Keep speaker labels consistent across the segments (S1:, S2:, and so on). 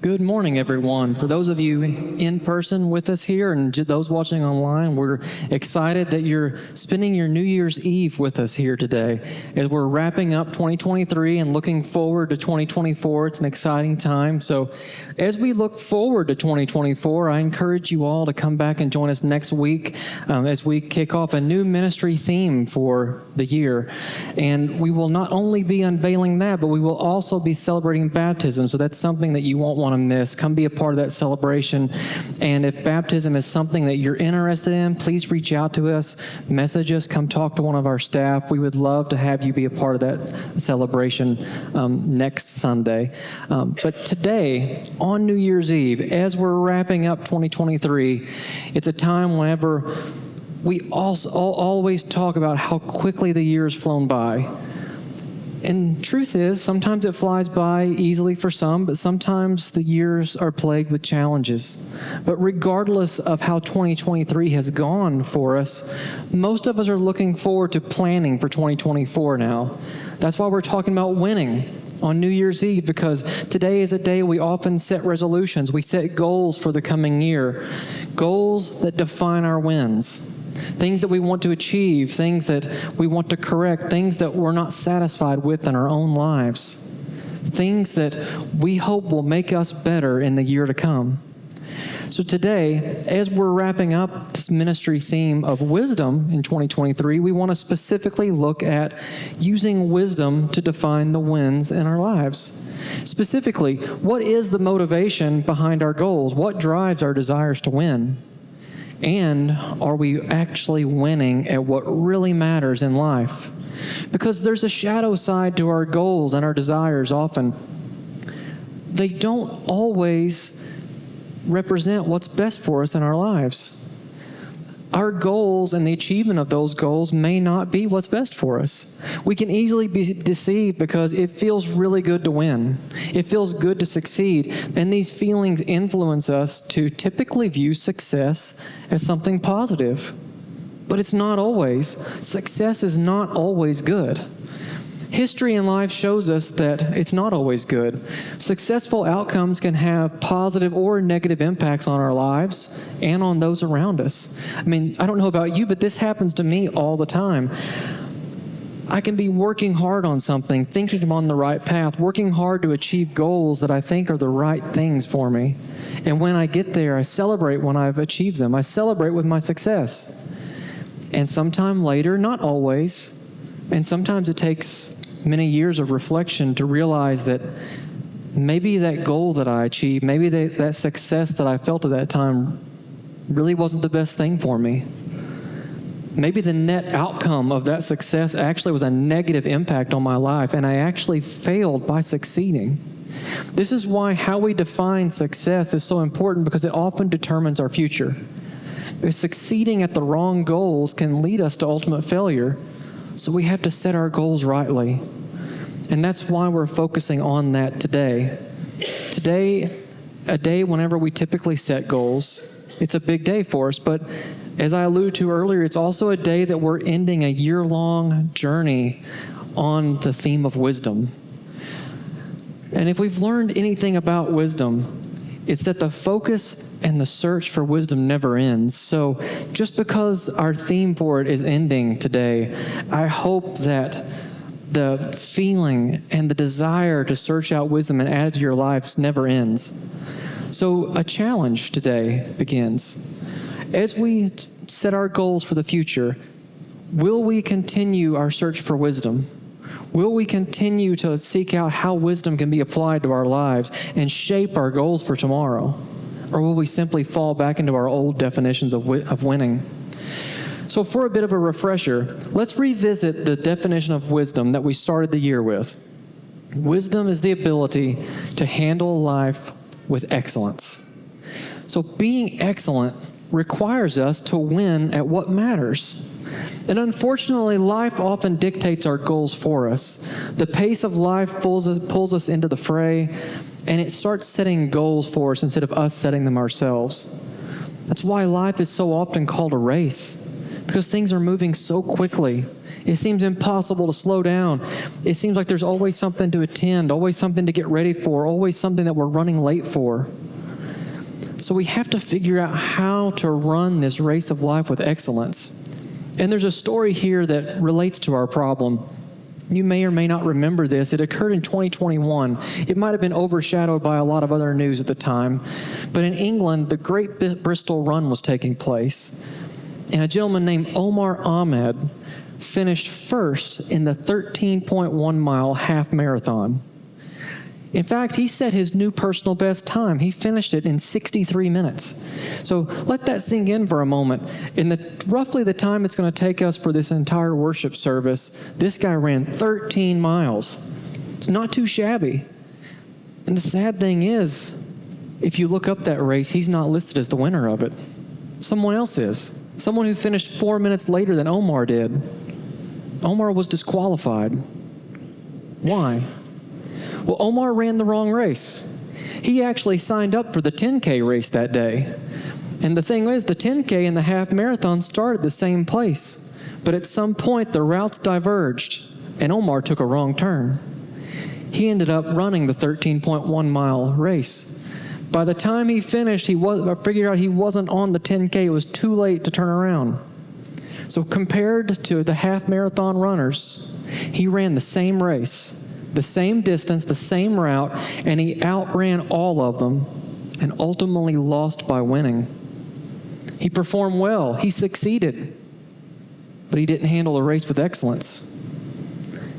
S1: Good morning, everyone. For those of you in person with us here and those watching online, we're excited that you're spending your New Year's Eve with us here today. As we're wrapping up 2023 and looking forward to 2024, it's an exciting time. So as we look forward to 2024, I encourage you all to come back and join us next week as we kick off a new ministry theme for the year. And we will not only be unveiling that, but we will also be celebrating baptism. So that's something that you won't want to miss. Come be a part of that celebration. And if baptism is something that you're interested in, please reach out to us, message us, come talk to one of our staff. We would love to have you be a part of that celebration next Sunday. But today, on New Year's Eve, as we're wrapping up 2023, it's a time whenever we also always talk about how quickly the year's flown by. And truth is, sometimes it flies by easily for some, but sometimes the years are plagued with challenges. But regardless of how 2023 has gone for us, most of us are looking forward to planning for 2024 now. That's why we're talking about winning on New Year's Eve, because today is a day we often set resolutions. We set goals for the coming year, goals that define our wins. Things that we want to achieve, things that we want to correct, things that we're not satisfied with in our own lives, things that we hope will make us better in the year to come. So today, as we're wrapping up this ministry theme of wisdom in 2023, we want to specifically look at using wisdom to define the wins in our lives. Specifically, what is the motivation behind our goals? What drives our desires to win? And are we actually winning at what really matters in life? Because there's a shadow side to our goals and our desires often. They don't always represent what's best for us in our lives. Our goals and the achievement of those goals may not be what's best for us. We can easily be deceived because it feels really good to win. It feels good to succeed. And these feelings influence us to typically view success as something positive. But it's not always. Success is not always good. History and life shows us that it's not always good. Successful outcomes can have positive or negative impacts on our lives and on those around us. I mean, I don't know about you, but this happens to me all the time. I can be working hard on something, thinking I'm on the right path, working hard to achieve goals that I think are the right things for me. And when I get there, I celebrate when I've achieved them. I celebrate with my success. And sometime later, not always, and sometimes it takes many years of reflection to realize that maybe that goal that I achieved, maybe that success that I felt at that time really wasn't the best thing for me. Maybe the net outcome of that success actually was a negative impact on my life, and I actually failed by succeeding. This is why how we define success is so important, because it often determines our future. Because succeeding at the wrong goals can lead us to ultimate failure. So we have to set our goals rightly. And that's why we're focusing on that today. Today, a day whenever we typically set goals, it's a big day for us. But as I alluded to earlier, it's also a day that we're ending a year-long journey on the theme of wisdom. And if we've learned anything about wisdom, it's that the focus and the search for wisdom never ends. So just because our theme for it is ending today, I hope that the feeling and the desire to search out wisdom and add it to your lives never ends. So a challenge today begins. As we set our goals for the future, will we continue our search for wisdom? Will we continue to seek out how wisdom can be applied to our lives and shape our goals for tomorrow? Or will we simply fall back into our old definitions of winning? So for a bit of a refresher, let's revisit the definition of wisdom that we started the year with. Wisdom is the ability to handle life with excellence. So being excellent requires us to win at what matters. And unfortunately, life often dictates our goals for us. The pace of life pulls us into the fray, and it starts setting goals for us instead of us setting them ourselves. That's why life is so often called a race, because things are moving so quickly. It seems impossible to slow down. It seems like there's always something to attend, always something to get ready for, always something that we're running late for. So we have to figure out how to run this race of life with excellence. And there's a story here that relates to our problem. You may or may not remember this. It occurred in 2021. It might have been overshadowed by a lot of other news at the time. But in England, the Great Bristol Run was taking place. And a gentleman named Omar Ahmed finished first in the 13.1 mile half marathon. In fact, he set his new personal best time. He finished it in 63 minutes. So let that sink in for a moment. In roughly the time it's going to take us for this entire worship service, this guy ran 13 miles. It's not too shabby. And the sad thing is, if you look up that race, he's not listed as the winner of it. Someone else is. Someone who finished 4 minutes later than Omar did. Omar was disqualified. Why? Well, Omar ran the wrong race. He actually signed up for the 10K race that day. And the thing is, the 10K and the half marathon started the same place. But at some point, the routes diverged, and Omar took a wrong turn. He ended up running the 13.1 mile race. By the time he finished, I figured out he wasn't on the 10K. It was too late to turn around. So compared to the half marathon runners, he ran the same race, the same distance, the same route, and he outran all of them and ultimately lost by winning. He performed well. He succeeded, but he didn't handle the race with excellence.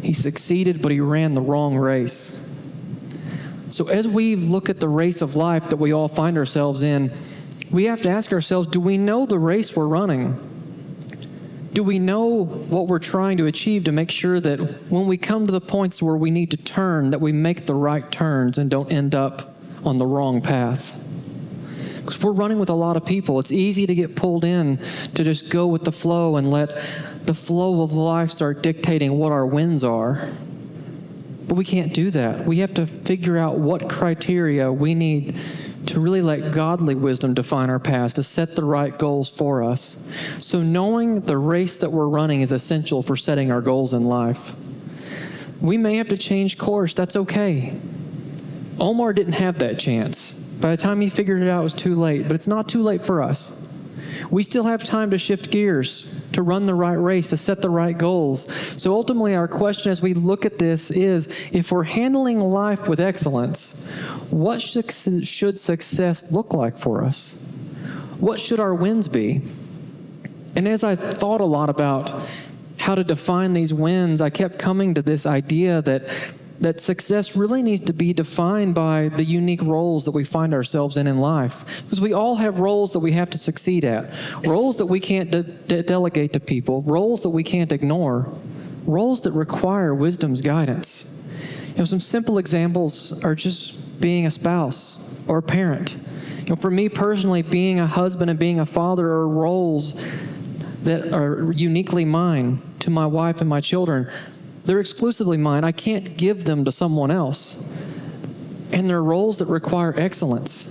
S1: He succeeded, but he ran the wrong race. So as we look at the race of life that we all find ourselves in, we have to ask ourselves, do we know the race we're running? Do we know what we're trying to achieve to make sure that when we come to the points where we need to turn, that we make the right turns and don't end up on the wrong path? Because we're running with a lot of people. It's easy to get pulled in to just go with the flow and let the flow of life start dictating what our wins are. But we can't do that. We have to figure out what criteria we need to really let godly wisdom define our paths, to set the right goals for us. So knowing the race that we're running is essential for setting our goals in life. We may have to change course. That's okay. Omar didn't have that chance. By the time he figured it out, it was too late. But it's not too late for us. We still have time to shift gears, to run the right race, to set the right goals. So ultimately, our question as we look at this is, if we're handling life with excellence, what should success look like for us? What should our wins be? And as I thought a lot about how to define these wins, I kept coming to this idea that success really needs to be defined by the unique roles that we find ourselves in life. Because we all have roles that we have to succeed at. Roles that we can't delegate to people. Roles that we can't ignore. Roles that require wisdom's guidance. Some simple examples are just being a spouse or a parent. For me personally, being a husband and being a father are roles that are uniquely mine to my wife and my children. They're exclusively mine. I can't give them to someone else. And they're roles that require excellence.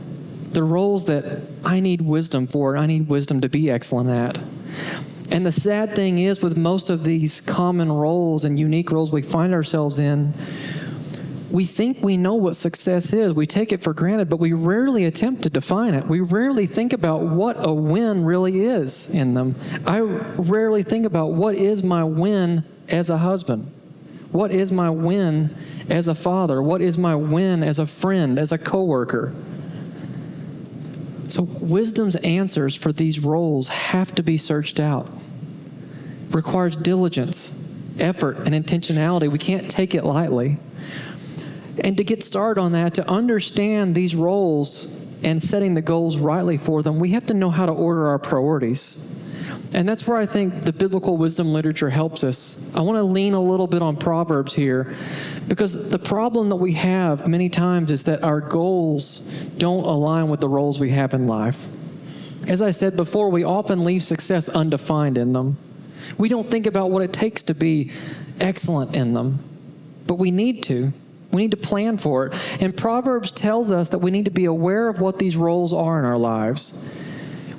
S1: They're roles that I need wisdom for. I need wisdom to be excellent at. And the sad thing is, with most of these common roles and unique roles we find ourselves in, we think we know what success is. We take it for granted, but we rarely attempt to define it. We rarely think about what a win really is in them. I rarely think about what is my win as a husband. What is my win as a father? What is my win as a friend, as a coworker? So wisdom's answers for these roles have to be searched out. It requires diligence, effort, and intentionality. We can't take it lightly. And to get started on that, to understand these roles and setting the goals rightly for them, we have to know how to order our priorities. And that's where I think the biblical wisdom literature helps us. I want to lean a little bit on Proverbs here, because the problem that we have many times is that our goals don't align with the roles we have in life. As I said before, we often leave success undefined in them. We don't think about what it takes to be excellent in them, but we need to. We need to plan for it. And Proverbs tells us that we need to be aware of what these roles are in our lives.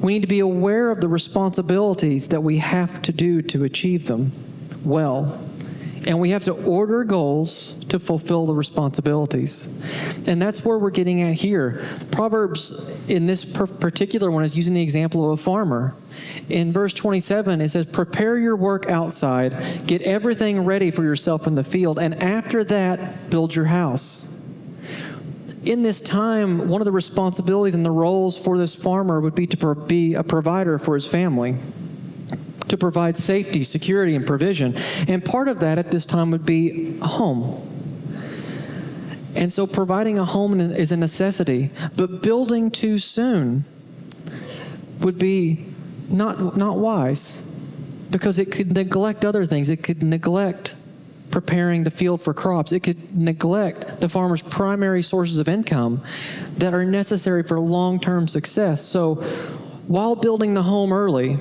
S1: We need to be aware of the responsibilities that we have to do to achieve them. well. And we have to order goals to fulfill the responsibilities. And that's where we're getting at here. Proverbs, in this particular one, is using the example of a farmer. In verse 27, it says, prepare your work outside, get everything ready for yourself in the field, and after that, build your house. In this time, one of the responsibilities and the roles for this farmer would be to be a provider for his family, to provide safety, security, and provision. And part of that at this time would be a home. And so providing a home is a necessity, but building too soon would be not wise, because it could neglect other things. It could neglect preparing the field for crops. It could neglect the farmer's primary sources of income that are necessary for long-term success. So while building the home early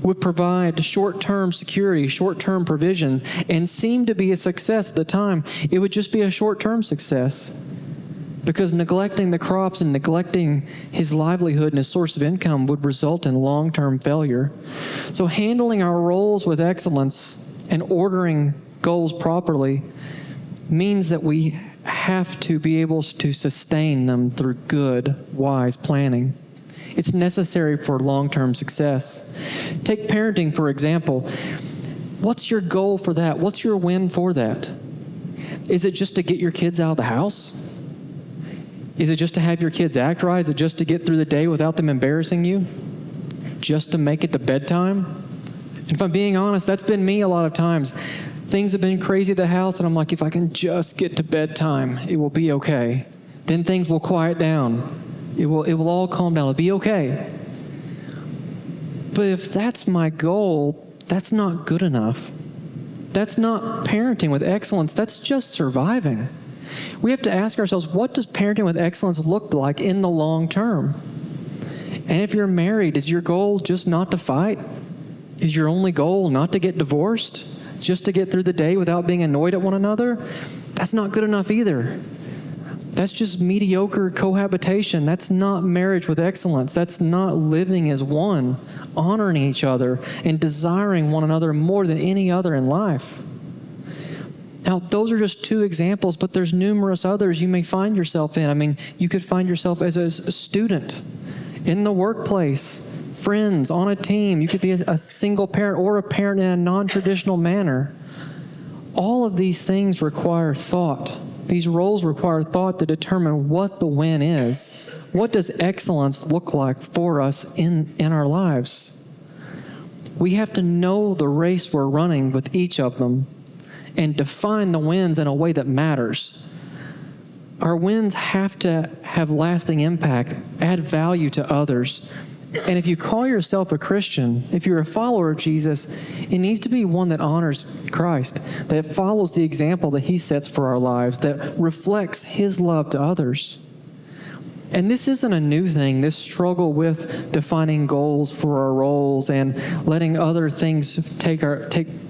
S1: would provide short-term security, short-term provision, and seem to be a success at the time, it would just be a short-term success, because neglecting the crops and neglecting his livelihood and his source of income would result in long-term failure. So handling our roles with excellence and ordering goals properly means that we have to be able to sustain them through good, wise planning. It's necessary for long-term success. Take parenting, for example. What's your goal for that? What's your win for that? Is it just to get your kids out of the house? Is it just to have your kids act right? Is it just to get through the day without them embarrassing you? Just to make it to bedtime? And if I'm being honest, that's been me a lot of times. Things have been crazy at the house, and I'm like, if I can just get to bedtime, it will be okay. Then things will quiet down. It will all calm down. It'll be okay. But if that's my goal, that's not good enough. That's not parenting with excellence. That's just surviving. We have to ask ourselves, what does parenting with excellence look like in the long term? And if you're married, is your goal just not to fight? Is your only goal not to get divorced? Just to get through the day without being annoyed at one another? That's not good enough either. That's just mediocre cohabitation. That's not marriage with excellence. That's not living as one, honoring each other and desiring one another more than any other in life. Now, those are just two examples, but there's numerous others you may find yourself in. I mean, you could find yourself as a student, in the workplace, friends, on a team. You could be a single parent or a parent in a non-traditional manner. All of these things require thought. These roles require thought to determine what the win is. What does excellence look like for us in our lives? We have to know the race we're running with each of them and define the wins in a way that matters. Our wins have to have lasting impact, add value to others. And if you call yourself a Christian, if you're a follower of Jesus, it needs to be one that honors Christ, that follows the example that He sets for our lives, that reflects His love to others. And this isn't a new thing, this struggle with defining goals for our roles and letting other things take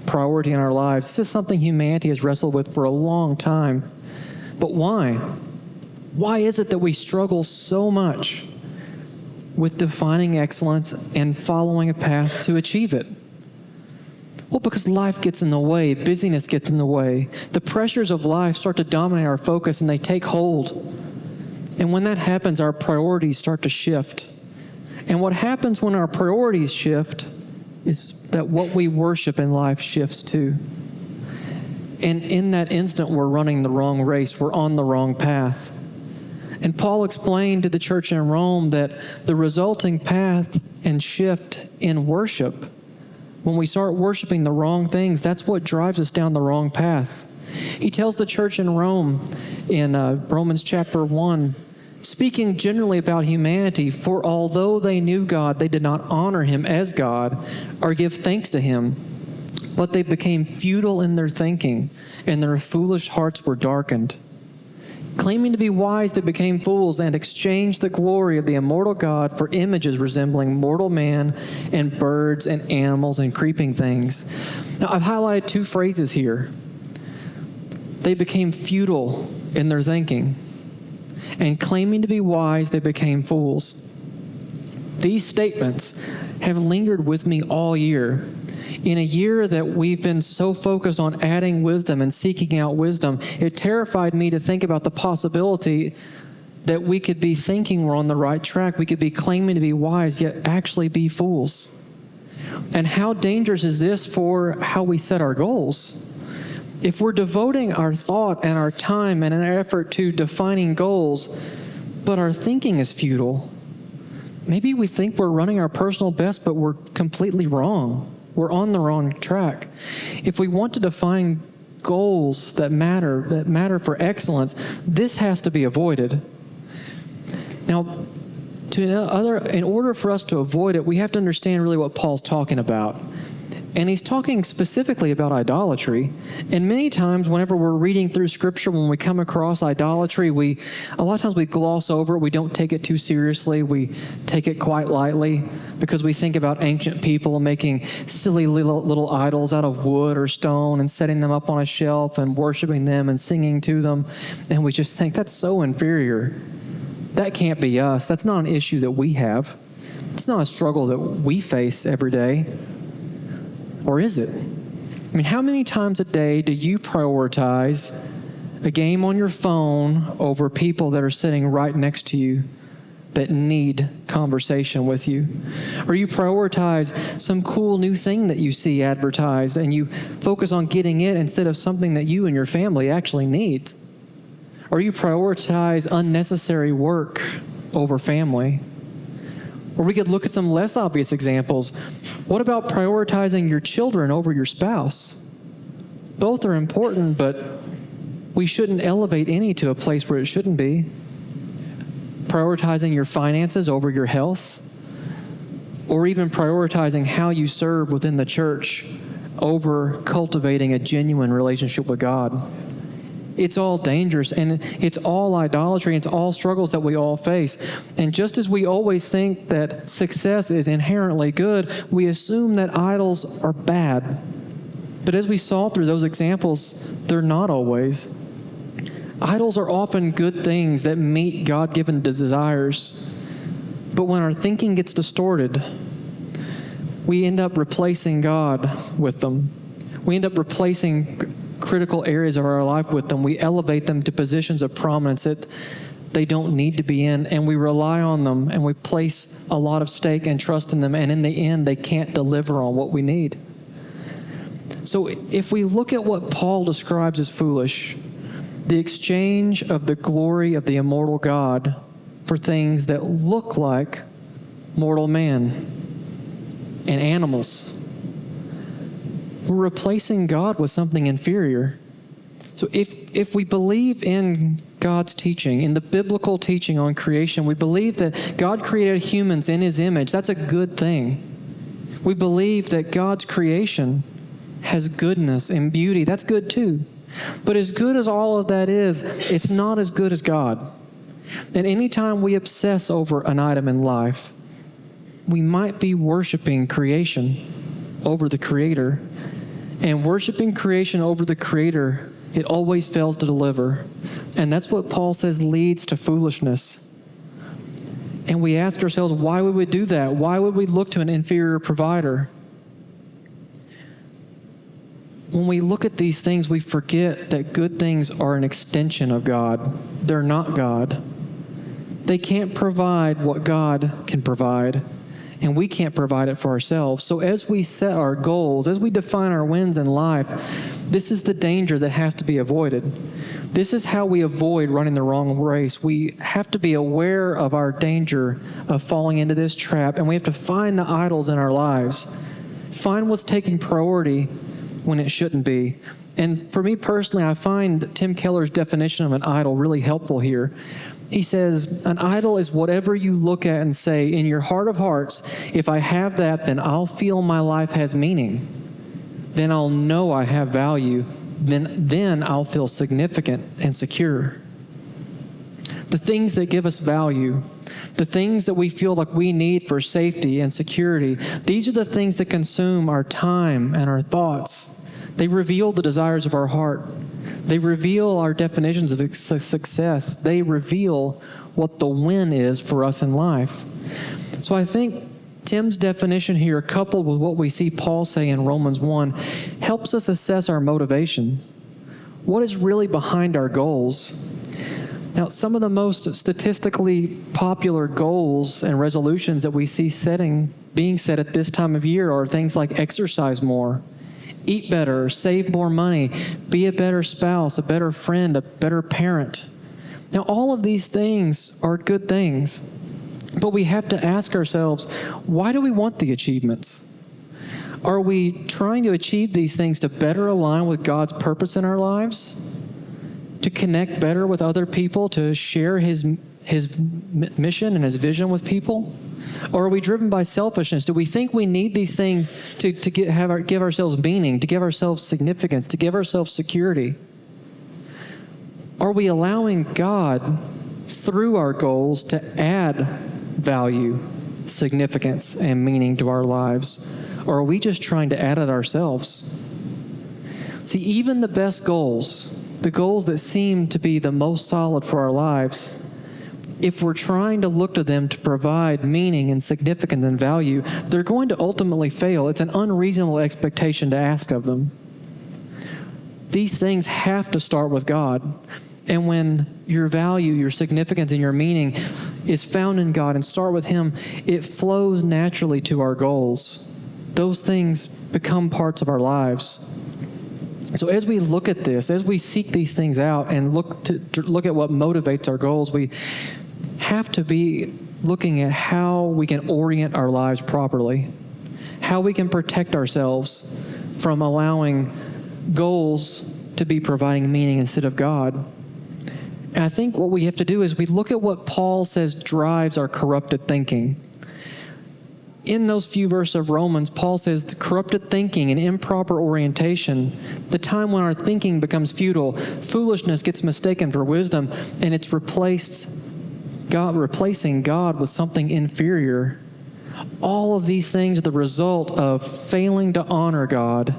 S1: priority in our lives. This is something humanity has wrestled with for a long time. But why? Why is it that we struggle so much with defining excellence and following a path to achieve it? Well, because life gets in the way, busyness gets in the way. The pressures of life start to dominate our focus and they take hold. And when that happens, our priorities start to shift. And what happens when our priorities shift is that what we worship in life shifts too. And in that instant, we're running the wrong race. We're on the wrong path. And Paul explained to the church in Rome that the resulting path and shift in worship, when we start worshiping the wrong things, that's what drives us down the wrong path. He tells the church in Rome in Romans chapter 1, speaking generally about humanity, for although they knew God, they did not honor Him as God or give thanks to Him, but they became futile in their thinking, and their foolish hearts were darkened. Claiming to be wise, they became fools and exchanged the glory of the immortal God for images resembling mortal man and birds and animals and creeping things. Now, I've highlighted two phrases here. They became futile in their thinking, and claiming to be wise, they became fools. These statements have lingered with me all year. In a year that we've been so focused on adding wisdom and seeking out wisdom, it terrified me to think about the possibility that we could be thinking we're on the right track. We could be claiming to be wise, yet actually be fools. And how dangerous is this for how we set our goals? If we're devoting our thought and our time and an effort to defining goals, but our thinking is futile, maybe we think we're running our personal best, but we're completely wrong. We're on the wrong track. If we want to define goals that matter for excellence, this has to be avoided. Now, in order for us to avoid it, we have to understand really what Paul's talking about. And he's talking specifically about idolatry. And many times whenever we're reading through Scripture, when we come across idolatry, a lot of times we gloss over it. We don't take it too seriously. We take it quite lightly because we think about ancient people making silly little idols out of wood or stone and setting them up on a shelf and worshiping them and singing to them. And we just think that's so inferior. That can't be us. That's not an issue that we have. It's not a struggle that we face every day. Or is it? I mean, how many times a day do you prioritize a game on your phone over people that are sitting right next to you that need conversation with you? Or you prioritize some cool new thing that you see advertised and you focus on getting it instead of something that you and your family actually need? Or you prioritize unnecessary work over family? Or we could look at some less obvious examples. What about prioritizing your children over your spouse? Both are important, but we shouldn't elevate any to a place where it shouldn't be. Prioritizing your finances over your health, or even prioritizing how you serve within the church over cultivating a genuine relationship with God. It's all dangerous, and it's all idolatry, and it's all struggles that we all face. And just as we always think that success is inherently good, we assume that idols are bad. But as we saw through those examples, they're not always. Idols are often good things that meet God-given desires. But when our thinking gets distorted, we end up replacing God with them. We end up replacing critical areas of our life with them. We elevate them to positions of prominence that they don't need to be in, and we rely on them, and we place a lot of stake and trust in them, and in the end, they can't deliver on what we need. So if we look at what Paul describes as foolish, the exchange of the glory of the immortal God for things that look like mortal man and animals, we're replacing God with something inferior. So if we believe in God's teaching, in the biblical teaching on creation, we believe that God created humans in His image. That's a good thing. We believe that God's creation has goodness and beauty. That's good too. But as good as all of that is, it's not as good as God. And anytime we obsess over an item in life, we might be worshiping creation over the Creator. And worshiping creation over the Creator, it always fails to deliver. And that's what Paul says leads to foolishness. And we ask ourselves, why would we do that? Why would we look to an inferior provider? When we look at these things, we forget that good things are an extension of God. They're not God. They can't provide what God can provide. And we can't provide it for ourselves. So as we set our goals, as we define our wins in life, this is the danger that has to be avoided. This is how we avoid running the wrong race. We have to be aware of our danger of falling into this trap, and we have to find the idols in our lives. Find what's taking priority when it shouldn't be. And for me personally, I find Tim Keller's definition of an idol really helpful here. He says, an idol is whatever you look at and say, in your heart of hearts, if I have that, then I'll feel my life has meaning. Then I'll know I have value. Then I'll feel significant and secure. The things that give us value, the things that we feel like we need for safety and security, these are the things that consume our time and our thoughts. They reveal the desires of our heart. They reveal our definitions of success. They reveal what the win is for us in life. So I think Tim's definition here, coupled with what we see Paul say in Romans 1, helps us assess our motivation. What is really behind our goals? Now, some of the most statistically popular goals and resolutions that we see being set at this time of year are things like exercise more, eat better, save more money, be a better spouse, a better friend, a better parent. Now, all of these things are good things, but we have to ask ourselves, why do we want the achievements? Are we trying to achieve these things to better align with God's purpose in our lives? To connect better with other people, to share His mission and His vision with people? Or are we driven by selfishness? Do we think we need these things to give ourselves meaning, to give ourselves significance, to give ourselves security? Are we allowing God, through our goals, to add value, significance, and meaning to our lives? Or are we just trying to add it ourselves? See, even the best goals, the goals that seem to be the most solid for our lives, if we're trying to look to them to provide meaning and significance and value, they're going to ultimately fail. It's an unreasonable expectation to ask of them. These things have to start with God. And when your value, your significance, and your meaning is found in God and start with Him, it flows naturally to our goals. Those things become parts of our lives. So as we look at this, as we seek these things out and look at what motivates our goals, we have to be looking at how we can orient our lives properly, how we can protect ourselves from allowing goals to be providing meaning instead of God. And I think what we have to do is we look at what Paul says drives our corrupted thinking. In those few verses of Romans, Paul says the corrupted thinking and improper orientation, the time when our thinking becomes futile, foolishness gets mistaken for wisdom, and it's replacing God with something inferior. All of these things are the result of failing to honor God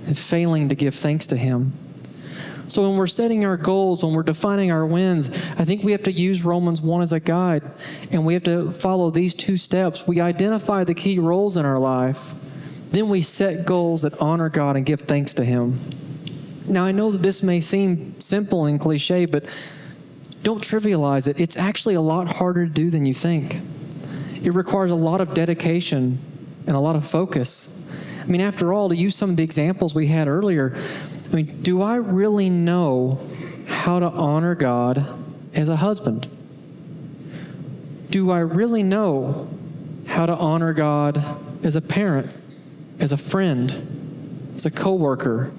S1: and failing to give thanks to Him. So when we're setting our goals, when we're defining our wins, I think we have to use Romans 1 as a guide, and we have to follow these two steps. We identify the key roles in our life, then we set goals that honor God and give thanks to Him. Now, I know that this may seem simple and cliche, but don't trivialize it. It's actually a lot harder to do than you think. It requires a lot of dedication and a lot of focus. I mean, after all, to use some of the examples we had earlier, do I really know how to honor God as a husband? Do I really know how to honor God as a parent, as a friend, as a coworker?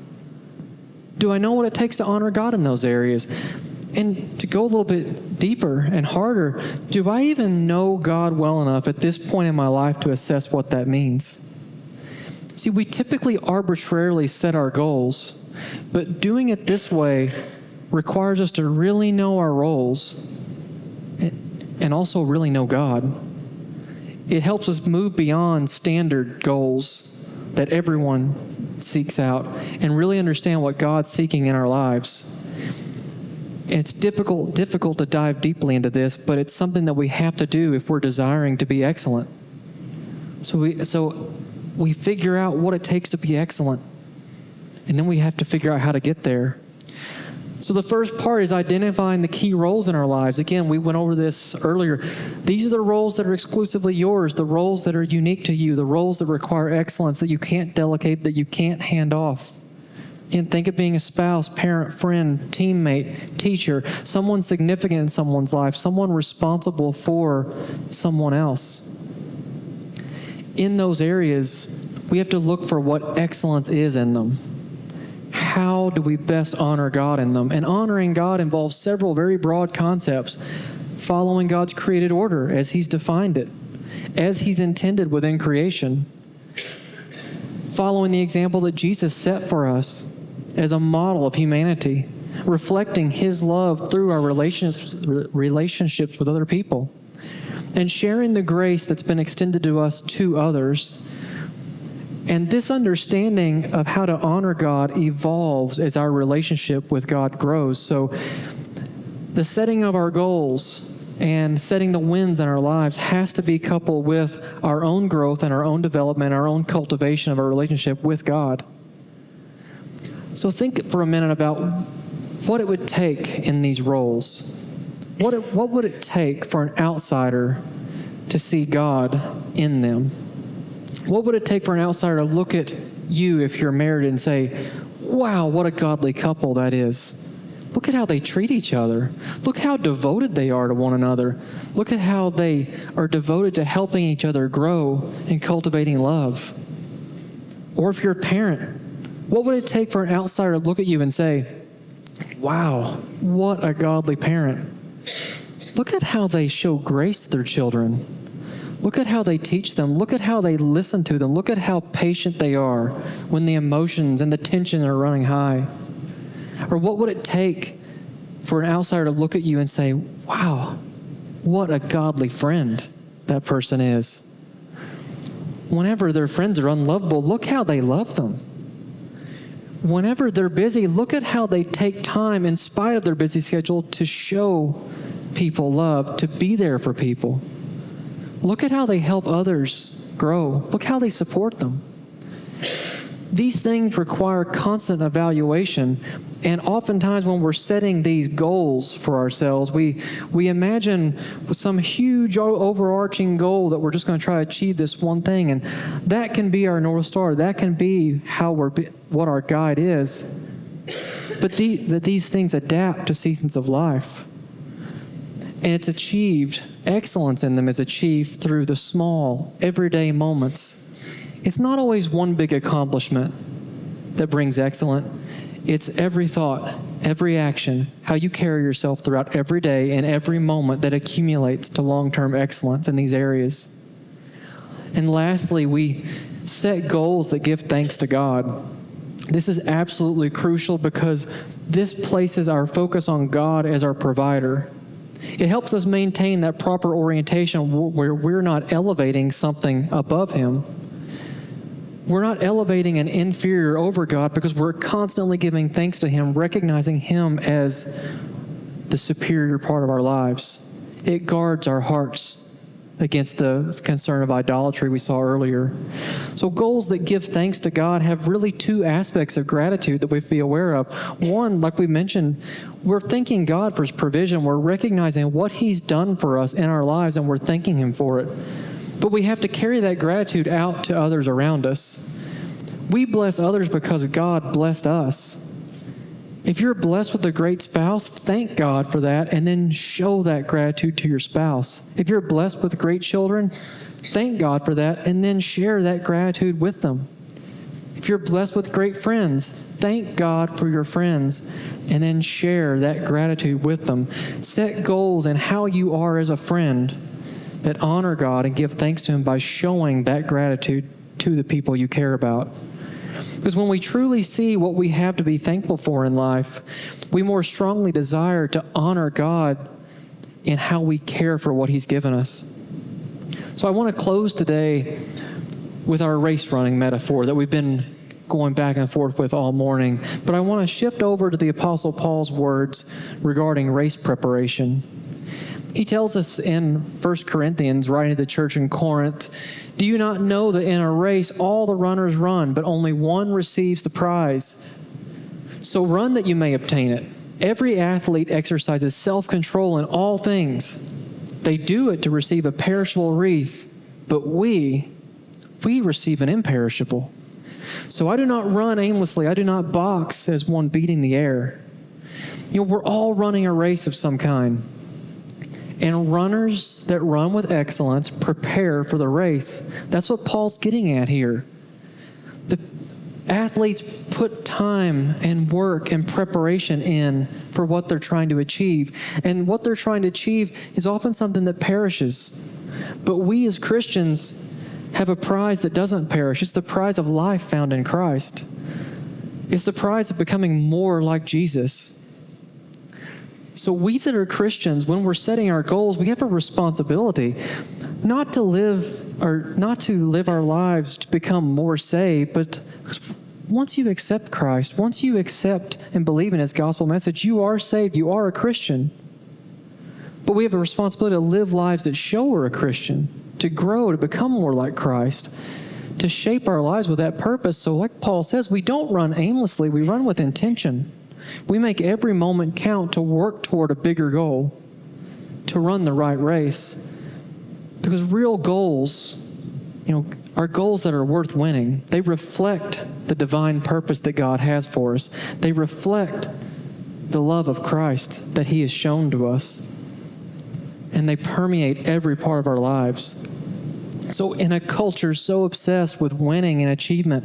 S1: Do I know what it takes to honor God in those areas? And to go a little bit deeper and harder, do I even know God well enough at this point in my life to assess what that means? See, we typically arbitrarily set our goals, but doing it this way requires us to really know our roles and also really know God. It helps us move beyond standard goals that everyone seeks out and really understand what God's seeking in our lives. And it's difficult to dive deeply into this, but it's something that we have to do if we're desiring to be excellent. So we figure out what it takes to be excellent. And then we have to figure out how to get there. So the first part is identifying the key roles in our lives. Again, we went over this earlier. These are the roles that are exclusively yours, the roles that are unique to you, the roles that require excellence that you can't delegate, that you can't hand off. Again, think of being a spouse, parent, friend, teammate, teacher, someone significant in someone's life, someone responsible for someone else. In those areas, we have to look for what excellence is in them. How do we best honor God in them? And honoring God involves several very broad concepts. Following God's created order as He's defined it, as He's intended within creation. Following the example that Jesus set for us as a model of humanity, reflecting His love through our relationships with other people, and sharing the grace that's been extended to us to others. And this understanding of how to honor God evolves as our relationship with God grows. So the setting of our goals and setting the wins in our lives has to be coupled with our own growth and our own development, our own cultivation of our relationship with God. So think for a minute about what it would take in these roles. What would it take for an outsider to see God in them? What would it take for an outsider to look at you if you're married and say, wow, what a godly couple that is. Look at how they treat each other. Look how devoted they are to one another. Look at how they are devoted to helping each other grow and cultivating love. Or if you're a parent, what would it take for an outsider to look at you and say, wow, what a godly parent. Look at how they show grace to their children. Look at how they teach them. Look at how they listen to them. Look at how patient they are when the emotions and the tension are running high. Or what would it take for an outsider to look at you and say, wow, what a godly friend that person is. Whenever their friends are unlovable, look how they love them. Whenever they're busy, look at how they take time in spite of their busy schedule to show people love, to be there for people. Look at how they help others grow. Look how they support them. These things require constant evaluation. And oftentimes when we're setting these goals for ourselves, we imagine some huge overarching goal that we're just going to try to achieve this one thing. And that can be our North Star. That can be what our guide is. But these things adapt to seasons of life. And it's achieved, excellence in them is achieved through the small, everyday moments. It's not always one big accomplishment that brings excellence. It's every thought, every action, how you carry yourself throughout every day and every moment that accumulates to long-term excellence in these areas. And lastly, we set goals that give thanks to God. This is absolutely crucial because this places our focus on God as our provider. It helps us maintain that proper orientation where we're not elevating something above Him. We're not elevating an inferior over God because we're constantly giving thanks to Him, recognizing Him as the superior part of our lives. It guards our hearts against the concern of idolatry we saw earlier. So goals that give thanks to God have really two aspects of gratitude that we have to be aware of. One, like we mentioned, we're thanking God for His provision. We're recognizing what He's done for us in our lives, and we're thanking Him for it. But we have to carry that gratitude out to others around us. We bless others because God blessed us. If you're blessed with a great spouse, thank God for that and then show that gratitude to your spouse. If you're blessed with great children, thank God for that and then share that gratitude with them. If you're blessed with great friends, thank God for your friends and then share that gratitude with them. Set goals in how you are as a friend that honor God and give thanks to Him by showing that gratitude to the people you care about. Because when we truly see what we have to be thankful for in life, we more strongly desire to honor God in how we care for what He's given us. So I want to close today with our race running metaphor that we've been going back and forth with all morning. But I want to shift over to the Apostle Paul's words regarding race preparation. He tells us in 1 Corinthians, writing to the church in Corinth, "Do you not know that in a race all the runners run, but only one receives the prize? So run that you may obtain it. Every athlete exercises self-control in all things. They do it to receive a perishable wreath, but we receive an imperishable. So I do not run aimlessly. I do not box as one beating the air." We're all running a race of some kind. And runners that run with excellence prepare for the race. That's what Paul's getting at here. The athletes put time and work and preparation in for what they're trying to achieve. And what they're trying to achieve is often something that perishes. But we as Christians have a prize that doesn't perish. It's the prize of life found in Christ. It's the prize of becoming more like Jesus. So we that are Christians, when we're setting our goals, we have a responsibility not to live our lives to become more saved, but once you accept Christ, once you accept and believe in His gospel message, you are saved, you are a Christian. but we have a responsibility to live lives that show we're a Christian, to grow, to become more like Christ, to shape our lives with that purpose. So like Paul says, we don't run aimlessly, we run with intention. We make every moment count to work toward a bigger goal, to run the right race. Because real goals, are goals that are worth winning. They reflect the divine purpose that God has for us. They reflect the love of Christ that He has shown to us. And they permeate every part of our lives. So in a culture so obsessed with winning and achievement,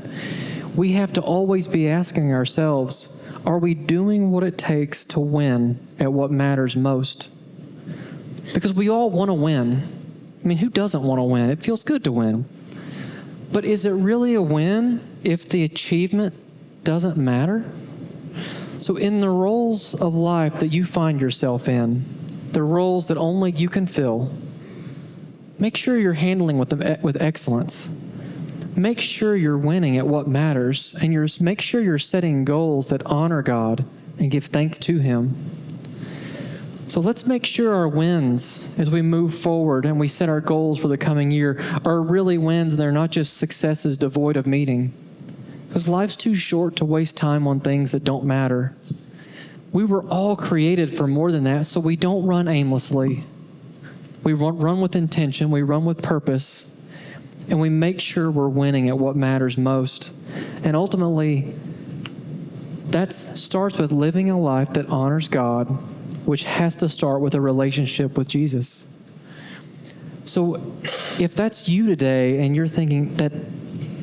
S1: we have to always be asking ourselves, are we doing what it takes to win at what matters most? Because we all want to win. I mean, who doesn't want to win? It feels good to win. But is it really a win if the achievement doesn't matter? So in the roles of life that you find yourself in, the roles that only you can fill, make sure you're handling with excellence. Make sure you're winning at what matters, and make sure you're setting goals that honor God and give thanks to Him. So let's make sure our wins as we move forward and we set our goals for the coming year are really wins, and they're not just successes devoid of meaning. Because life's too short to waste time on things that don't matter. We were all created for more than that, so we don't run aimlessly. We run with intention, we run with purpose, and we make sure we're winning at what matters most. And ultimately, that starts with living a life that honors God, which has to start with a relationship with Jesus. So if that's you today and you're thinking that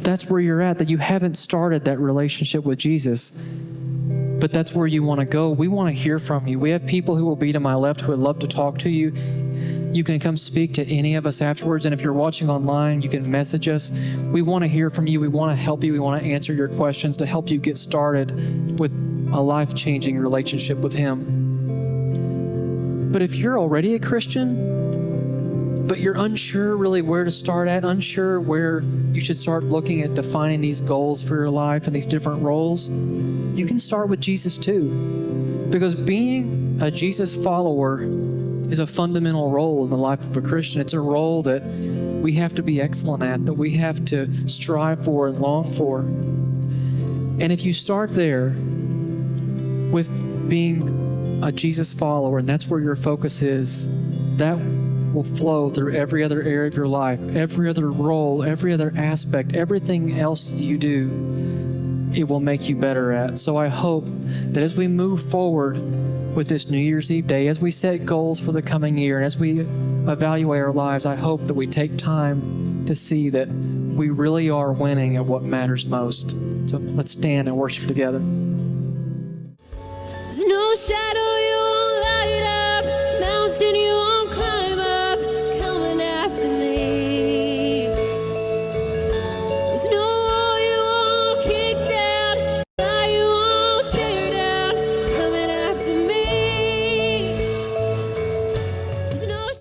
S1: that's where you're at, that you haven't started that relationship with Jesus, but that's where you want to go, we want to hear from you. We have people who will be to my left who would love to talk to you. You can come speak to any of us afterwards. And if you're watching online, you can message us. We want to hear from you. We want to help you. We want to answer your questions to help you get started with a life-changing relationship with Him. But if you're already a Christian, but you're unsure really where to start at, unsure where you should start looking at defining these goals for your life and these different roles, you can start with Jesus too. Because being a Jesus follower is a fundamental role in the life of a Christian. It's a role that we have to be excellent at, that we have to strive for and long for. And if you start there with being a Jesus follower, and that's where your focus is, that will flow through every other area of your life, every other role, every other aspect, everything else you do, it will make you better at. So I hope that as we move forward with this New Year's Eve day, as we set goals for the coming year, and as we evaluate our lives, I hope that we take time to see that we really are winning at what matters most. So let's stand and worship together.
S2: There's no shadow